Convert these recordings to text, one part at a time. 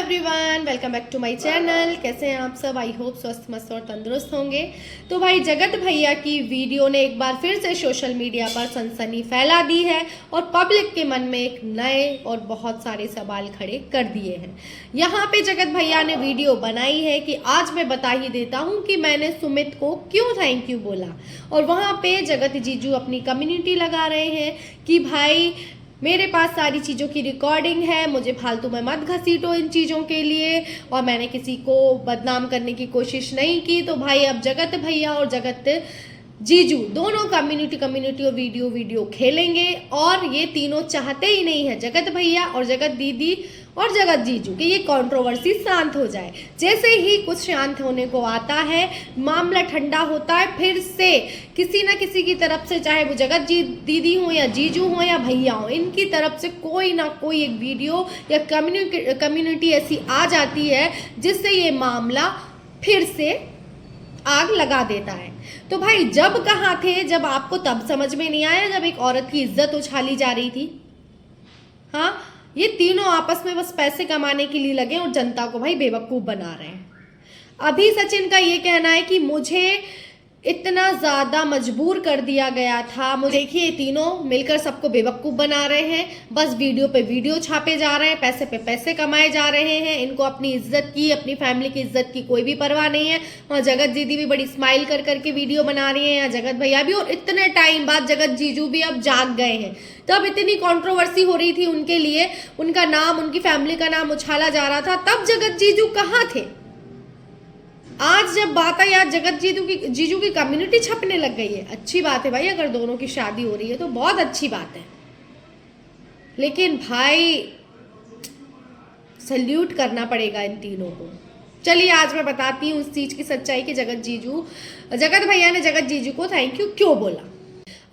Everyone, welcome back to my channel. कैसे हैं आप सब? आई होप स्वस्थ मस्त और तंदुरुस्त होंगे। तो भाई जगत भैया की वीडियो ने एक बार फिर से सोशल मीडिया पर सनसनी फैला दी है और पब्लिक के मन में एक नए और बहुत सारे सवाल खड़े कर दिए हैं। यहाँ पे जगत भैया ने वीडियो बनाई है कि आज मैं बता ही देता हूँ कि मैंने सुमित को क्यों थैंक यू बोला, और वहाँ पे जगत जीजू अपनी कम्युनिटी लगा रहे हैं कि भाई मेरे पास सारी चीज़ों की रिकॉर्डिंग है, मुझे फालतू में मत घसीटो इन चीज़ों के लिए, और मैंने किसी को बदनाम करने की कोशिश नहीं की। तो भाई अब जगत भैया और जगत जीजू दोनों कम्युनिटी और वीडियो खेलेंगे, और ये तीनों चाहते ही नहीं है, जगत भैया और जगत दीदी और जगत जीजू, कि ये कंट्रोवर्सी शांत हो जाए। जैसे ही कुछ शांत होने को आता है, मामला ठंडा होता है, फिर से किसी ना किसी की तरफ से, चाहे वो जगत दीदी हो या जीजू हो या भैया हो, इनकी तरफ से कोई ना कोई एक वीडियो या कम्युनिटी ऐसी आ जाती है जिससे ये मामला फिर से आग लगा देता है। तो भाई जब कहाँ थे, जब आपको तब समझ में नहीं आया जब एक औरत की इज्जत उछाली जा रही थी? हाँ, ये तीनों आपस में बस पैसे कमाने के लिए लगे और जनता को भाई बेवकूफ बना रहे हैं। अभी सचिन का ये कहना है कि मुझे इतना ज्यादा मजबूर कर दिया गया था। मुझे देखिए, ये तीनों मिलकर सबको बेवकूफ बना रहे हैं, बस वीडियो पे वीडियो छापे जा रहे हैं, पैसे पे पैसे कमाए जा रहे हैं। इनको अपनी इज्जत की, अपनी फैमिली की इज्जत की कोई भी परवाह नहीं है। वहाँ जगत दीदी भी बड़ी स्माइल कर करके वीडियो बना रही है, या जगत भैया भी, और इतने टाइम बाद जगत जीजू भी अब जाग गए हैं। तब इतनी कंट्रोवर्सी हो रही थी उनके लिए, उनका नाम, उनकी फैमिली का नाम उछाला जा रहा था, तब जगत जीजू कहाँ थे? आज जब बात आई, आज जगत जीजू की कम्युनिटी छपने लग गई है। अच्छी बात है भाई, अगर दोनों की शादी हो रही है तो बहुत अच्छी बात है, लेकिन भाई सल्यूट करना पड़ेगा इन तीनों को। चलिए आज मैं बताती हूँ उस चीज की सच्चाई कि जगत भैया ने जगत जीजू को थैंक यू क्यों बोला।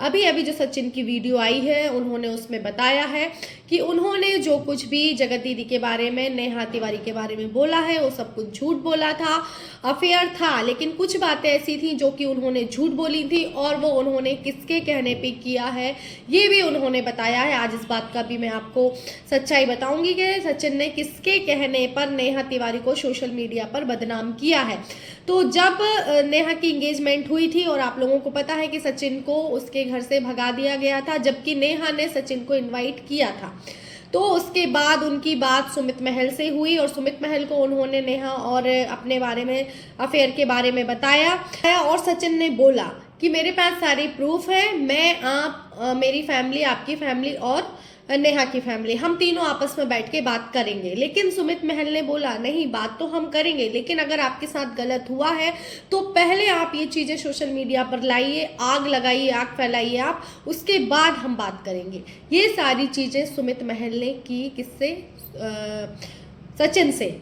अभी जो सचिन की वीडियो आई है, उन्होंने उसमें बताया है कि उन्होंने जो कुछ भी जगत दीदी के बारे में, नेहा तिवारी के बारे में बोला है, वो सब कुछ झूठ बोला था, अफेयर था। लेकिन कुछ बातें ऐसी थी जो कि उन्होंने झूठ बोली थी, और वो उन्होंने किसके कहने पे किया है ये भी उन्होंने बताया है। आज इस बात का भी मैं आपको सच्चाई बताऊंगी कि सचिन ने किसके कहने पर नेहा तिवारी को सोशल मीडिया पर बदनाम किया है। तो जब नेहा की एंगेजमेंट हुई थी, और आप लोगों को पता है कि सचिन को उसके घर से भगा दिया गया था, जबकि नेहा ने सचिन को इनवाइट किया था। तो उसके बाद उनकी बात सुमित महल से हुई, और सुमित महल को उन्होंने नेहा और अपने बारे में, अफेयर के बारे में बताया, और सचिन ने बोला कि मेरे पास सारी प्रूफ है, मैं, आप, मेरी फैमिली, आपकी फैमिली और नेहा की फैमिली, हम तीनों आपस में बैठ के बात करेंगे। लेकिन सुमित महल ने बोला नहीं, बात तो हम करेंगे, लेकिन अगर आपके साथ गलत हुआ है तो पहले आप ये चीजें सोशल मीडिया पर लाइए, आग लगाइए, आग फैलाइए आप, उसके बाद हम बात करेंगे। ये सारी चीजें सुमित महल ने की, किससे? सचिन से।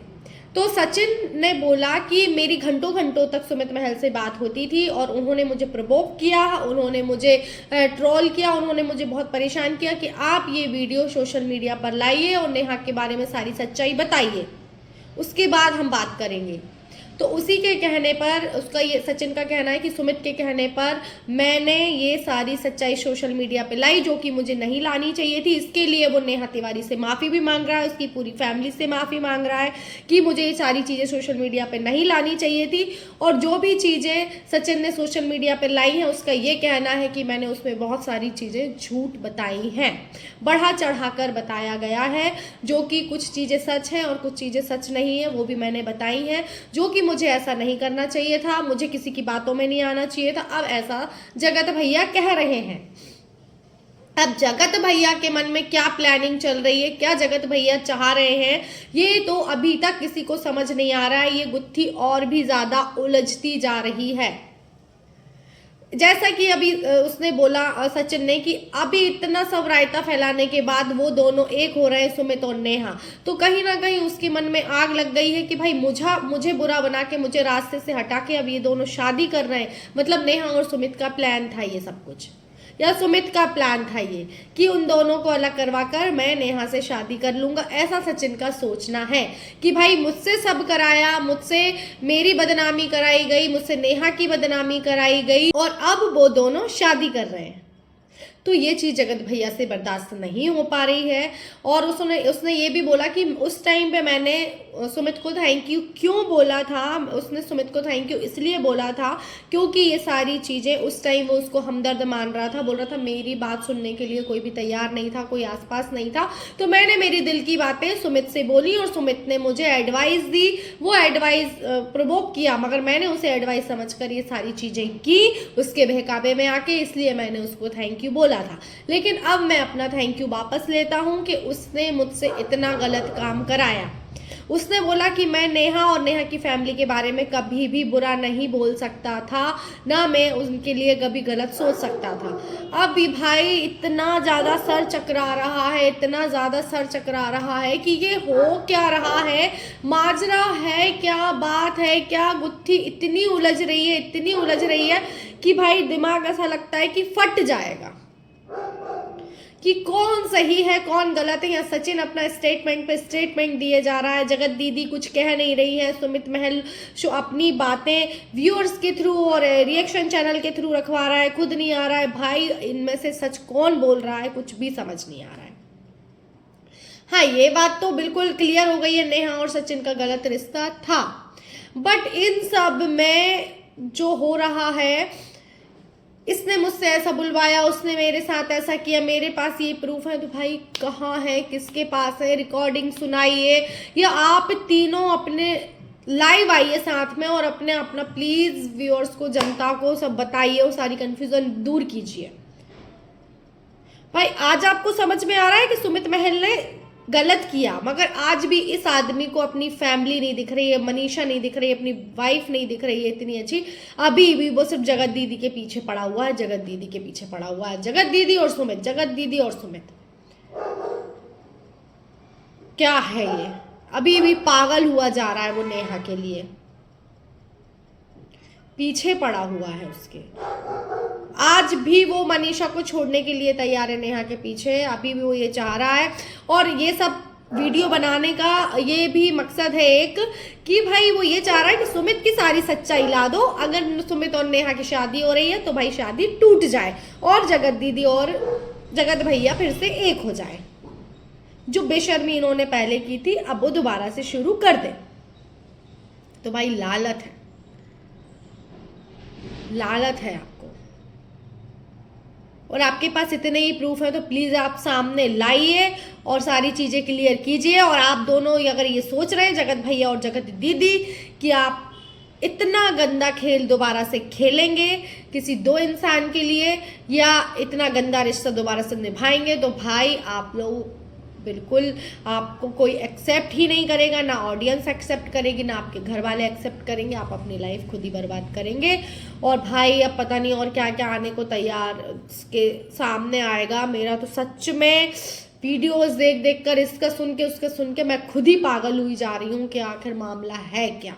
तो सचिन ने बोला कि मेरी घंटों तक सुमित महल से बात होती थी, और उन्होंने मुझे प्रवोक किया, उन्होंने मुझे ट्रोल किया, उन्होंने मुझे बहुत परेशान किया कि आप ये वीडियो सोशल मीडिया पर लाइए और नेहा के बारे में सारी सच्चाई बताइए, उसके बाद हम बात करेंगे। तो उसी के कहने पर, उसका ये सचिन का कहना है कि सुमित के कहने पर मैंने ये सारी सच्चाई सोशल मीडिया पे लाई, जो कि मुझे नहीं लानी चाहिए थी। इसके लिए वो नेहा तिवारी से माफ़ी भी मांग रहा है, उसकी पूरी फैमिली से माफ़ी मांग रहा है कि मुझे ये सारी चीज़ें सोशल मीडिया पे नहीं लानी चाहिए थी। और जो भी चीज़ें सचिन ने सोशल मीडिया पर लाई हैं, उसका ये कहना है कि मैंने उसमें बहुत सारी चीज़ें झूठ बताई हैं, बढ़ा चढ़ा कर बताया गया है, जो कि कुछ चीज़ें सच हैं और कुछ चीज़ें सच नहीं है, वो भी मैंने बताई हैं, जो कि मुझे ऐसा नहीं करना चाहिए था, मुझे किसी की बातों में नहीं आना चाहिए था। अब ऐसा जगत भैया कह रहे हैं। अब जगत भैया के मन में क्या प्लानिंग चल रही है, क्या जगत भैया चाह रहे हैं, ये तो अभी तक किसी को समझ नहीं आ रहा है। ये गुत्थी और भी ज्यादा उलझती जा रही है। जैसा कि अभी उसने बोला, सचिन ने, कि अभी इतना सब रायता फैलाने के बाद वो दोनों एक हो रहे हैं, सुमित और नेहा, तो कहीं ना कहीं उसके मन में आग लग गई है कि भाई मुझे बुरा बना के, मुझे रास्ते से हटा के अब ये दोनों शादी कर रहे हैं। मतलब नेहा और सुमित का प्लान था ये सब कुछ, या सुमित का प्लान था ये कि उन दोनों को अलग करवा कर मैं नेहा से शादी कर लूंगा। ऐसा सचिन का सोचना है कि भाई मुझसे सब कराया, मुझसे मेरी बदनामी कराई गई, मुझसे नेहा की बदनामी कराई गई, और अब वो दोनों शादी कर रहे हैं। तो ये चीज़ जगत भैया से बर्दाश्त नहीं हो पा रही है। और उसने ये भी बोला कि उस टाइम पे मैंने सुमित को थैंक यू क्यों बोला था, उसने सुमित को थैंक यू इसलिए बोला था क्योंकि ये सारी चीज़ें उस टाइम वो उसको हमदर्द मान रहा था, बोल रहा था मेरी बात सुनने के लिए कोई भी तैयार नहीं था, कोई आसपास नहीं था, तो मैंने मेरी दिल की बातें सुमित से बोली और सुमित ने मुझे एडवाइस दी, वो एडवाइस प्रोवोक किया, मगर मैंने उसे एडवाइस समझकर ये सारी चीज़ें की उसके बहकावे में आके, इसलिए मैंने उसको थैंक यू बोला था। लेकिन अब मैं अपना थैंक यू वापस लेता हूँ कि उसने मुझसे इतना गलत काम कराया। उसने बोला कि मैं नेहा और नेहा की फैमिली के बारे में कभी भी बुरा नहीं बोल सकता था, ना मैं उनके लिए कभी गलत सोच सकता था। अब भी भाई इतना ज़्यादा सर चकरा रहा है, इतना ज़्यादा सर चकरा रहा है कि ये हो क्या रहा है, माजरा है क्या, बात है क्या, गुत्थी इतनी उलझ रही है, इतनी उलझ रही है कि भाई दिमाग ऐसा लगता है कि फट जाएगा कि कौन सही है कौन गलत है। या सचिन अपना स्टेटमेंट पे स्टेटमेंट दिए जा रहा है, जगत दीदी कुछ कह नहीं रही है, सुमित महल शो अपनी बातें व्यूअर्स के थ्रू और रिएक्शन चैनल के थ्रू रखवा रहा है, खुद नहीं आ रहा है। भाई इनमें से सच कौन बोल रहा है कुछ भी समझ नहीं आ रहा है। हाँ, ये बात तो बिल्कुल क्लियर हो गई है, नेहा और सचिन का गलत रिश्ता था, बट इन सब में जो हो रहा है, इसने मुझसे ऐसा बुलवाया, उसने मेरे साथ ऐसा किया, मेरे पास ये प्रूफ है, तो भाई कहाँ है, किसके पास है, रिकॉर्डिंग सुनाइए, या आप तीनों अपने लाइव आइए साथ में और अपना प्लीज व्यूअर्स को, जनता को सब बताइए, वो सारी कंफ्यूजन दूर कीजिए। भाई आज आपको समझ में आ रहा है कि सुमित महल ने गलत किया, मगर आज भी इस आदमी को अपनी फैमिली नहीं दिख रही है, मनीषा नहीं दिख रही है, अपनी वाइफ नहीं दिख रही है इतनी अच्छी, अभी भी वो सिर्फ जगत दीदी के पीछे पड़ा हुआ है, जगत दीदी के पीछे पड़ा हुआ है, जगत दीदी और सुमित, जगत दीदी और सुमित। क्या है ये, अभी भी पागल हुआ जा रहा है वो नेहा के लिए, पीछे पड़ा हुआ है उसके। आज भी वो मनीषा को छोड़ने के लिए तैयार है नेहा के पीछे, अभी भी वो ये चाह रहा है। और ये सब वीडियो बनाने का ये भी मकसद है एक, कि भाई वो ये चाह रहा है कि सुमित की सारी सच्चाई ला दो, अगर सुमित और नेहा की शादी हो रही है तो भाई शादी टूट जाए और जगत दीदी और जगत भैया फिर से एक हो जाए। जो बेशर्मी इन्होंने पहले की थी अब वो दोबारा से शुरू कर दे। तो भाई लालच है, लालच है आपको, और आपके पास इतने ही प्रूफ है तो प्लीज आप सामने लाइए और सारी चीजें क्लियर कीजिए। और आप दोनों अगर ये सोच रहे हैं जगत भैया और जगत दीदी कि आप इतना गंदा खेल दोबारा से खेलेंगे किसी दो इंसान के लिए, या इतना गंदा रिश्ता दोबारा से निभाएंगे, तो भाई आप लोग बिल्कुल, आपको कोई एक्सेप्ट ही नहीं करेगा, ना ऑडियंस एक्सेप्ट करेगी, ना आपके घर वाले एक्सेप्ट करेंगे, आप अपनी लाइफ खुद ही बर्बाद करेंगे। और भाई अब पता नहीं और क्या क्या आने को तैयार के सामने आएगा। मेरा तो सच में वीडियोस देख देख कर, इसका सुन के उसका सुन के मैं खुद ही पागल हुई जा रही हूँ कि आखिर मामला है क्या।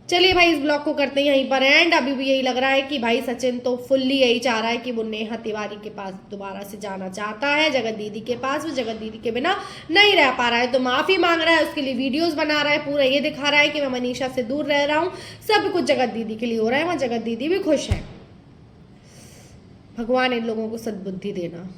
चलिए भाई इस ब्लॉग को करते हैं यहीं पर एंड। अभी भी यही लग रहा है कि भाई सचिन तो फुल्ली यही चाह रहा है कि वो नेहा तिवारी के पास दोबारा से जाना चाहता है, जगत दीदी के पास, वो जगत दीदी के बिना नहीं रह पा रहा है, तो माफी मांग रहा है, उसके लिए वीडियोस बना रहा है, पूरा ये दिखा रहा है कि मैं मनीषा से दूर रह रहा हूँ, सब कुछ जगत दीदी के लिए हो रहा है, वहाँ जगत दीदी भी खुश है। भगवान इन लोगों को सद्बुद्धि देना।